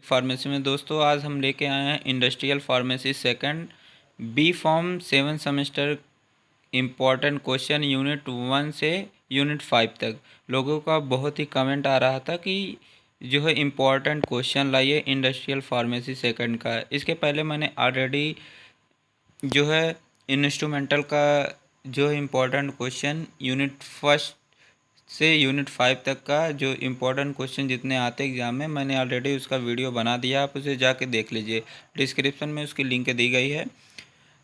Pharmacy में दोस्तों आज हम लेके आए हैं industrial pharmacy second B pharm 7 semester important question unit 1 से यूनिट 5 तक। लोगों का बहुत ही कमेंट आ रहा था कि जो है इम्पॉर्टेंट क्वेश्चन लाइए इंडस्ट्रियल फार्मेसी सेकंड का। इसके पहले मैंने ऑलरेडी जो है इंस्ट्रूमेंटल का जो इम्पोर्टेंट क्वेश्चन यूनिट फर्स्ट से यूनिट 5 तक का जो इम्पोर्टेंट क्वेश्चन जितने आते एग्ज़ाम में मैंने ऑलरेडी उसका वीडियो बना दिया, आप उसे जाके देख लीजिए। डिस्क्रिप्शन में उसकी लिंक दी गई है।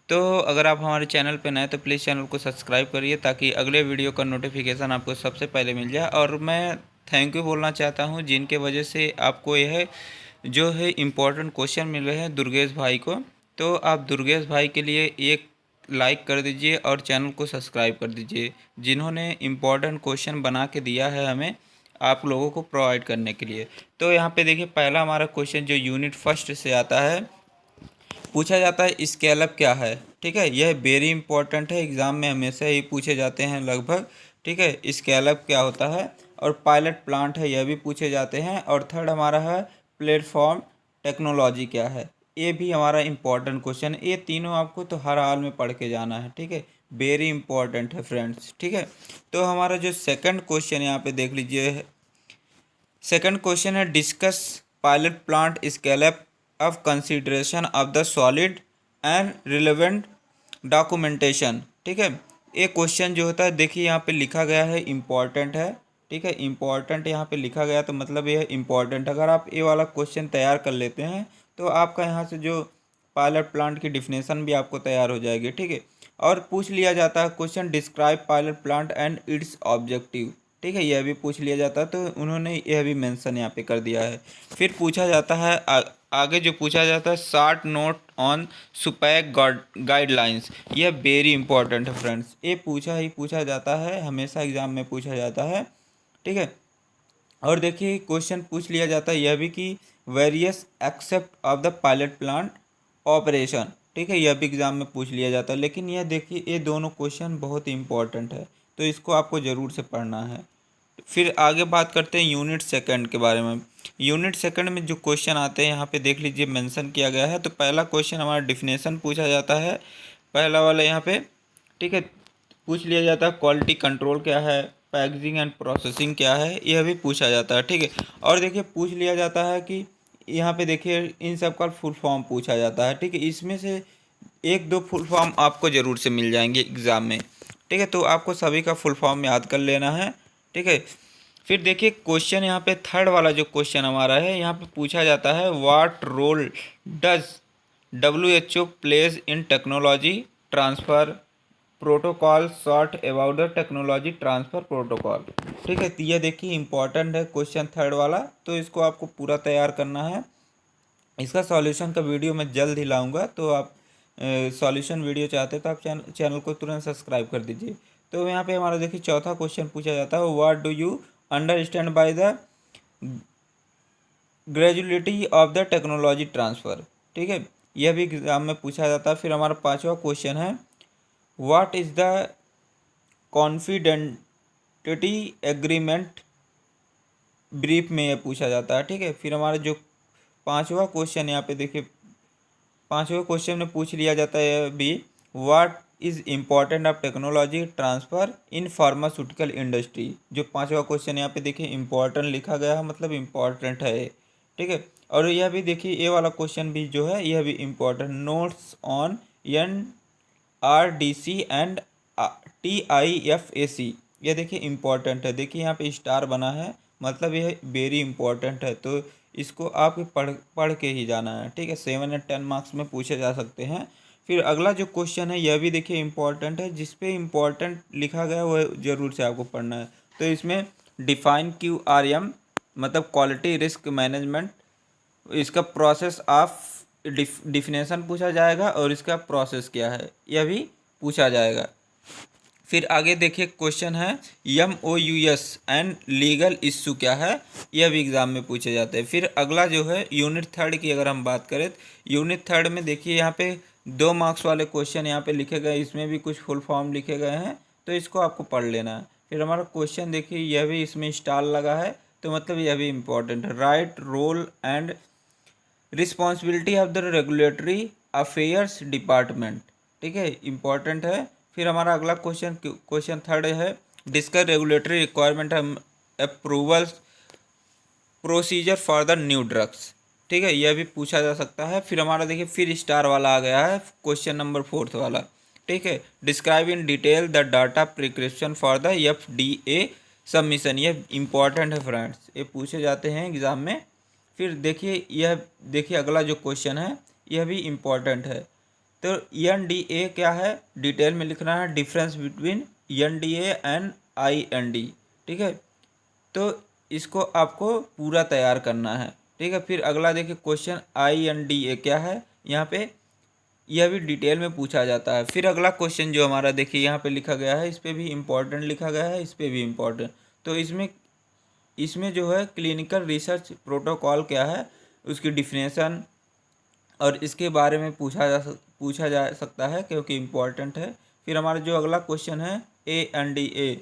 तो अगर आप हमारे चैनल पर नए तो प्लीज़ चैनल को सब्सक्राइब करिए ताकि अगले वीडियो का नोटिफिकेशन आपको सबसे पहले मिल जाए। और मैं थैंक यू बोलना चाहता हूँ जिनके वजह से आपको यह जो है इम्पोर्टेंट क्वेश्चन मिल रहे हैं दुर्गेश भाई को। तो आप दुर्गेश भाई के लिए एक लाइक कर दीजिए और चैनल को सब्सक्राइब कर दीजिए, जिन्होंने इम्पोर्टेंट क्वेश्चन बना के दिया है हमें आप लोगों को प्रोवाइड करने के लिए। तो यहाँ पे देखिए पहला हमारा क्वेश्चन जो यूनिट फर्स्ट से आता है, पूछा जाता है स्केलअप क्या है। ठीक है, यह वेरी इंपॉर्टेंट है, एग्ज़ाम में हमेशा ही पूछे जाते हैं लगभग। ठीक है, स्केलअप क्या होता है। और पायलट प्लांट है, यह भी पूछे जाते हैं। और थर्ड हमारा है प्लेटफॉर्म टेक्नोलॉजी क्या है, ये भी हमारा इंपॉर्टेंट क्वेश्चन है। ये तीनों आपको तो हर हाल में पढ़ के जाना है। ठीक है, वेरी इंपॉर्टेंट है फ्रेंड्स। ठीक है, तो हमारा जो सेकंड क्वेश्चन यहाँ पे देख लीजिए, सेकंड क्वेश्चन है discuss pilot plant scale-up of consideration of the solid and relevant documentation. ठीक है, ये क्वेश्चन जो होता है देखिए यहाँ पे लिखा गया है इम्पॉर्टेंट है। ठीक है, इम्पॉर्टेंट यहाँ पे लिखा गया तो मतलब ये इम्पॉर्टेंट। अगर आप ये वाला क्वेश्चन तैयार कर लेते हैं तो आपका यहाँ से जो पायलट प्लांट की डिफिनेशन भी आपको तैयार हो जाएगी। ठीक है, और पूछ लिया जाता है question describe pilot plant and it's objective. ठीक है, यह भी पूछ लिया जाता है तो उन्होंने यह भी मेंशन यहाँ पे कर दिया है। फिर पूछा जाता है आगे जो पूछा जाता है शॉर्ट नोट ऑन सुपैक गाइडलाइंस। यह वेरी इंपॉर्टेंट है फ्रेंड्स, ये पूछा जाता है, हमेशा एग्जाम में पूछा जाता है। ठीक है, और देखिए क्वेश्चन पूछ लिया जाता है यह भी कि various except of the pilot plant operation. ठीक है, यह भी एग्जाम में पूछ लिया जाता है। लेकिन यह देखिए ये दोनों क्वेश्चन बहुत इंपॉर्टेंट है तो इसको आपको ज़रूर से पढ़ना है। फिर आगे बात करते हैं यूनिट सेकंड के बारे में। यूनिट सेकंड में जो क्वेश्चन आते हैं यहाँ पे देख लीजिए मेंशन किया गया है। तो पहला क्वेश्चन हमारा डिफिनेशन पूछा जाता है, पहला वाला यहाँ पे। ठीक है, पूछ लिया जाता है क्वालिटी कंट्रोल क्या है, पैकेजिंग एंड प्रोसेसिंग क्या है, यह भी पूछा जाता है। ठीक है, और देखिए पूछ लिया जाता है कि यहाँ पे देखिए इन सब का फुल फॉर्म पूछा जाता है। ठीक है, इसमें से एक दो फुल फॉर्म आपको ज़रूर से मिल जाएंगे एग्ज़ाम में। ठीक है, तो आपको सभी का फुल फॉर्म याद कर लेना है। ठीक है, फिर देखिए क्वेश्चन यहाँ पे थर्ड वाला जो क्वेश्चन हमारा है यहाँ पे पूछा जाता है what role does WHO plays in technology transfer protocol short about the technology transfer protocol. ठीक है, तो ये देखिए इंपॉर्टेंट है क्वेश्चन थर्ड वाला, तो इसको आपको पूरा तैयार करना है। इसका सॉल्यूशन का वीडियो मैं जल्द ही लाऊंगा, तो आप सॉल्यूशन वीडियो चाहते हैं तो आप चैनल को तुरंत सब्सक्राइब कर दीजिए। तो यहाँ पे हमारा देखिए चौथा क्वेश्चन पूछा जाता है what do you understand by the graduality of the technology transfer. ठीक है, यह भी एग्जाम में पूछा जाता है। फिर हमारा पांचवा क्वेश्चन है what is the confidentiality agreement brief में यह पूछा जाता है। ठीक है, फिर हमारा जो पांचवा क्वेश्चन यहाँ पे देखिए, पांचवें क्वेश्चन में पूछ लिया जाता है भी what is important of technology transfer in pharmaceutical industry. जो पांचवा क्वेश्चन यहाँ पे देखिए इम्पॉर्टेंट लिखा गया है, मतलब इम्पॉर्टेंट है। ठीक है, और यह भी देखिए ये वाला क्वेश्चन भी जो है यह भी important, notes on NRDC and TIFAC। यह देखिए इम्पॉर्टेंट है, देखिए यहाँ पे स्टार बना है, मतलब यह वेरी इंपॉर्टेंट है, तो इसको आप पढ़ के ही जाना है। ठीक है, 7 या 10 मार्क्स में पूछे जा सकते हैं। फिर अगला जो क्वेश्चन है यह भी देखिए इम्पॉर्टेंट है, जिस पे इम्पॉर्टेंट लिखा गया वह ज़रूर से आपको पढ़ना है। तो इसमें डिफाइन QRM मतलब क्वालिटी रिस्क मैनेजमेंट, इसका प्रोसेस ऑफ डिफिनेशन पूछा जाएगा और इसका प्रोसेस क्या है यह भी पूछा जाएगा। फिर आगे देखिए क्वेश्चन है MOUS एंड लीगल इश्यू क्या है, यह भी एग्ज़ाम में पूछे जाते हैं। फिर अगला जो है यूनिट थर्ड की अगर हम बात करें तो यूनिट थर्ड में देखिए यहाँ पे 2 मार्क्स वाले क्वेश्चन यहाँ पे लिखे गए, इसमें भी कुछ फुल फॉर्म लिखे गए हैं, तो इसको आपको पढ़ लेना है। फिर हमारा क्वेश्चन देखिए यह भी इसमें स्टार लगा है, तो मतलब यह भी इम्पोर्टेंट है। Right role and responsibility of the regulatory affairs department, ठीक है, इंपॉर्टेंट है। फिर हमारा अगला क्वेश्चन थर्ड है, discuss regulatory requirement approval procedure for the new drugs, ठीक है, यह भी पूछा जा सकता है। फिर हमारा देखिए फिर स्टार वाला आ गया है क्वेश्चन नंबर फोर्थ वाला, ठीक है, describe in detail the data prescription for the FDA submission, यह इंपॉर्टेंट है फ्रेंड्स, ये पूछे जाते हैं एग्ज़ाम में। फिर देखिए अगला जो क्वेश्चन है यह भी इम्पॉर्टेंट है। तो NDA क्या है, डिटेल में लिखना है, difference between NDA and IND, ठीक है, तो इसको आपको पूरा तैयार करना है, ठीक है। फिर अगला देखिए क्वेश्चन INDA क्या है, यहाँ पे यह भी डिटेल में पूछा जाता है। फिर अगला क्वेश्चन जो हमारा देखिए यहाँ पे लिखा गया है, इस पर भी इम्पोर्टेंट लिखा गया है, इस पर भी इम्पोर्टेंट। तो इसमें जो है क्लिनिकल रिसर्च प्रोटोकॉल क्या है, उसकी डिफिनेशन और इसके बारे में पूछा जा सकता है क्योंकि इम्पोर्टेंट है। फिर हमारा जो अगला क्वेश्चन है ANDA,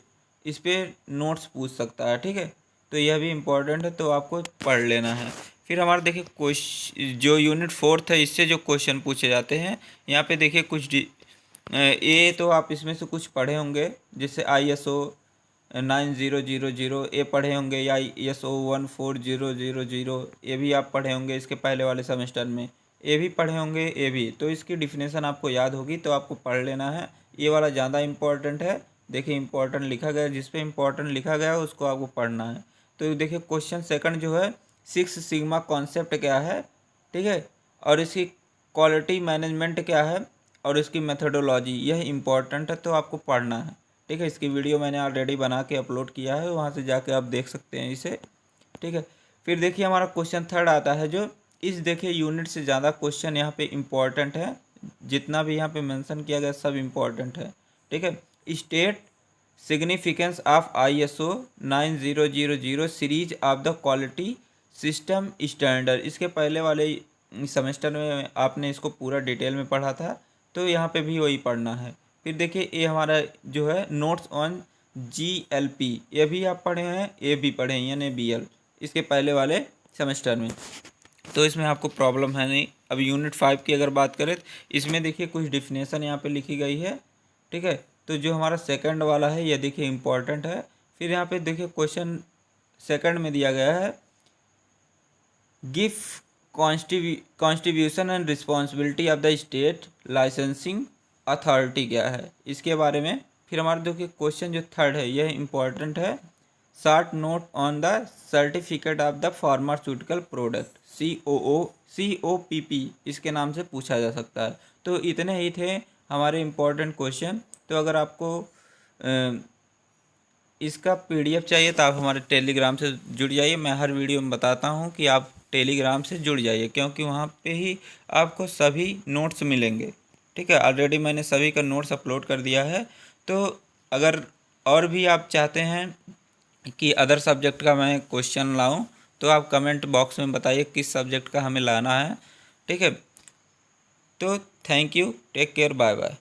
इस पर नोट्स पूछ सकता है, ठीक है, तो यह भी इम्पोर्टेंट है, तो आपको पढ़ लेना है। फिर हमारा देखिए क्वेश्चन जो यूनिट फोर्थ है, इससे जो क्वेश्चन पूछे जाते हैं, यहाँ पे देखिए ये तो आप इसमें से कुछ पढ़े होंगे, जैसे ISO 9000 ये पढ़े होंगे, या ISO 14000 ये भी आप पढ़े होंगे इसके पहले वाले सेमेस्टर में, ये भी पढ़े होंगे ये भी। तो इसकी डिफिनेशन आपको याद होगी तो आपको पढ़ लेना है, ये वाला ज़्यादा इम्पोर्टेंट है। देखिए इम्पोर्टेंट लिखा गया, जिस पे इम्पोर्टेंट लिखा गया उसको आपको पढ़ना है। तो देखिए क्वेश्चन सेकंड जो है 6 सिग्मा कॉन्सेप्ट क्या है, ठीक है, और इसकी क्वालिटी मैनेजमेंट क्या है और इसकी मेथडोलॉजी, यह इम्पोर्टेंट है, तो आपको पढ़ना है, ठीक है। इसकी वीडियो मैंने ऑलरेडी बना के अपलोड किया है, वहाँ से जाके आप देख सकते हैं इसे, ठीक है। फिर देखिए हमारा क्वेश्चन थर्ड आता है, जो इस देखिए यूनिट से ज़्यादा क्वेश्चन यहाँ पे इम्पोर्टेंट है, जितना भी यहाँ पे मेंशन किया गया सब इम्पोर्टेंट है, ठीक है। State significance of ISO 9000 series of the quality system standard, इसके पहले वाले सेमेस्टर में आपने इसको पूरा डिटेल में पढ़ा था, तो यहाँ पे भी वही पढ़ना है। फिर देखिए ये हमारा जो है नोट्स ऑन GLP, ये भी आप पढ़े हैं, ये भी पढ़े हैं NABL इसके पहले वाले सेमेस्टर में, तो इसमें आपको प्रॉब्लम है नहीं। अब यूनिट 5 की अगर बात करें, इसमें देखिए कुछ डिफिनेशन यहाँ पे लिखी गई है, ठीक है। तो जो हमारा सेकंड वाला है ये देखिए इम्पोर्टेंट है। फिर यहाँ पे देखिए क्वेश्चन सेकंड में दिया गया है, give constitution and responsibility of the state licensing authority क्या है, इसके बारे में। फिर हमारा देखिए क्वेश्चन जो थर्ड है यह इम्पोर्टेंट है, short note on the certificate of the pharmaceutical product COPP इसके नाम से पूछा जा सकता है। तो इतने ही थे हमारे इम्पोर्टेंट क्वेश्चन। तो अगर आपको इसका PDF चाहिए तो आप हमारे टेलीग्राम से जुड़ जाइए। मैं हर वीडियो में बताता हूँ कि आप टेलीग्राम से जुड़ जाइए, क्योंकि वहाँ पे ही आपको सभी नोट्स मिलेंगे, ठीक है। ऑलरेडी मैंने सभी का नोट्स अपलोड कर दिया है। तो अगर और भी आप चाहते हैं कि अदर सब्जेक्ट का मैं क्वेश्चन लाऊं, तो आप कमेंट बॉक्स में बताइए किस सब्जेक्ट का हमें लाना है, ठीक है। तो thank you, take care, bye bye.